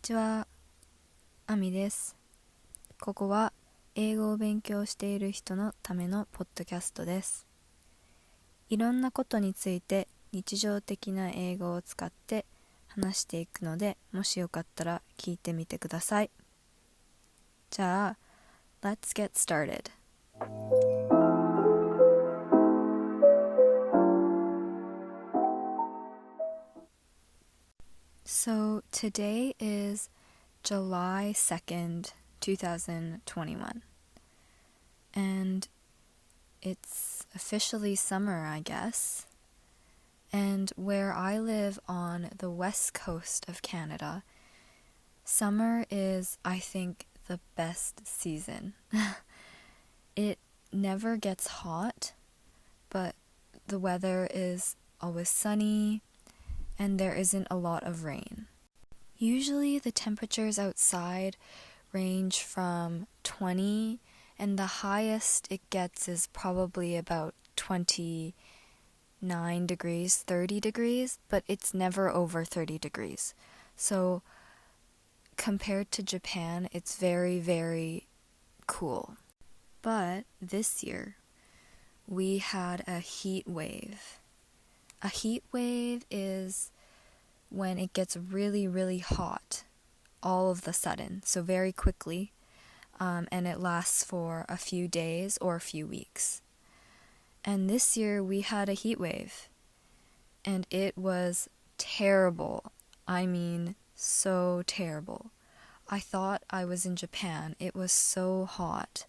ちは、あみです。ここは英語を勉強している人のためのポッドキャストです。いろんなことについて日常的な英語を使って話していくので、もしよかったら聞いてみてください。じゃあ、Let's get started. So today is July 2nd, 2021, and it's officially summer, I guess. And where I live on the west coast of Canada, summer is, I think, the best season. It never gets hot, but the weather is always sunny, and there isn't a lot of rain. Usually the temperatures outside range from 20, and the highest it gets is probably about 29 degrees, 30 degrees, but it's never over 30 degrees. So compared to Japan, it's very, very cool. But this year, we had a heat wave. A heat wave is when it gets really, really hot all of the sudden, so very quickly, and it lasts for a few days or a few weeks. And this year we had a heat wave, and it was terrible. I mean, so terrible. I thought I was in Japan. It was so hot.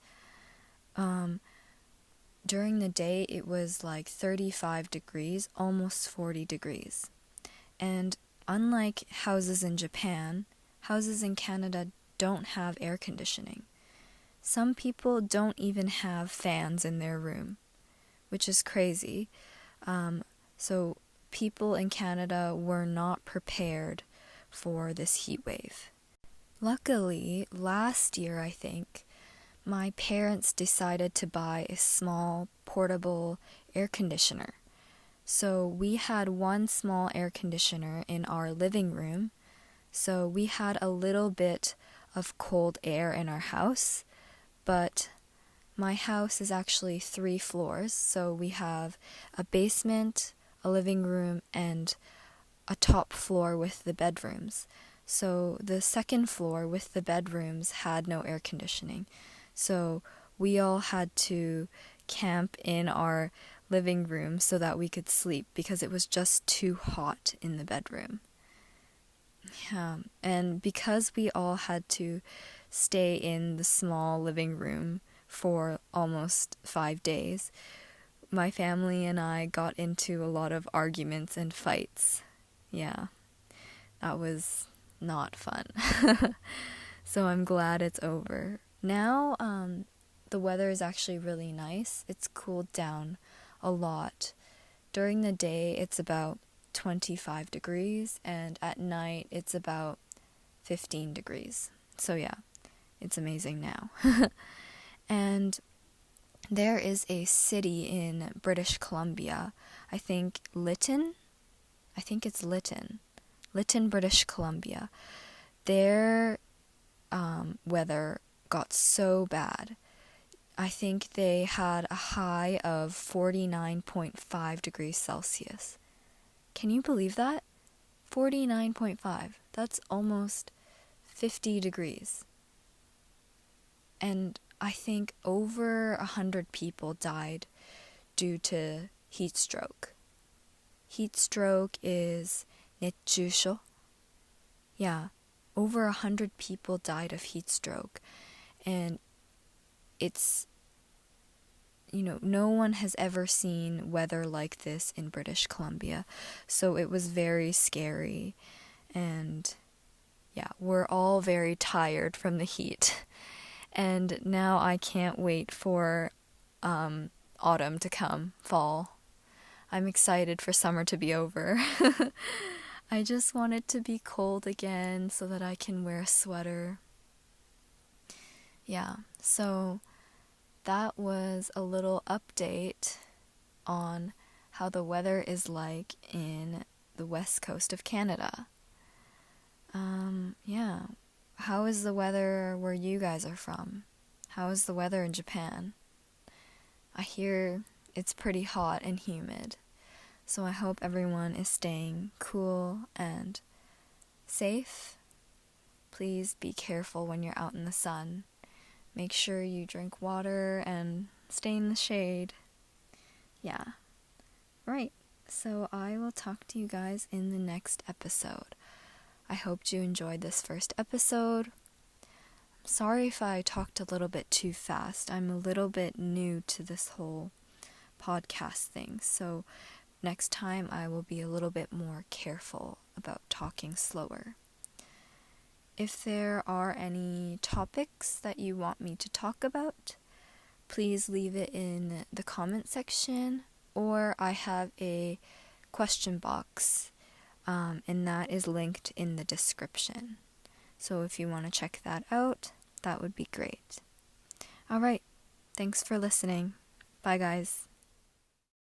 During the day, it was like 35 degrees, almost 40 degrees. And unlike houses in Japan, houses in Canada don't have air conditioning. Some people don't even have fans in their room, which is crazy. So people in Canada were not prepared for this heat wave. Luckily, last year, I think, my parents decided to buy a small portable air conditioner. So we had one small air conditioner in our living room. So we had a little bit of cold air in our house. But my house is actually 3 floors. So we have a basement, a living room, and a top floor with the bedrooms. So the second floor with the bedrooms had no air conditioning. So we all had to camp in our living room so that we could sleep because it was just too hot in the bedroom. Yeah, and because we all had to stay in the small living room for almost 5 days, my family and I got into a lot of arguments and fights. Yeah, that was not fun. So I'm glad it's over. Now, the weather is actually really nice. It's cooled down a lot. During the day, it's about 25 degrees, and at night, it's about 15 degrees. So yeah, it's amazing now. And there is a city in British Columbia, I think it's Lytton, British Columbia. Their weather got so bad. I think they had a high of 49.5 degrees Celsius. Can you believe that? 49.5. That's almost 50 degrees. And I think over 100 people died due to heat stroke. Heat stroke is 熱中症. Yeah, over 100 people died of heat stroke. And it's, no one has ever seen weather like this in British Columbia. So it was very scary. And yeah, we're all very tired from the heat. And now I can't wait for autumn to come, fall. I'm excited for summer to be over. I just want it to be cold again so that I can wear a sweater. Yeah, so that was a little update on how the weather is like in the west coast of Canada. Yeah. How is the weather where you guys are from? How is the weather in Japan? I hear it's pretty hot and humid, so I hope everyone is staying cool and safe. Please be careful when you're out in the sun. Make sure you drink water and stay in the shade. Yeah. Right. So I will talk to you guys in the next episode. I hope you enjoyed this first episode. I'm sorry if I talked a little bit too fast. I'm a little bit new to this whole podcast thing, so next time I will be a little bit more careful about talking slower. If there are any topics that you want me to talk about, please leave it in the comment section, or I have a question box, and that is linked in the description. So if you want to check that out, that would be great. All right, thanks for listening. Bye, guys.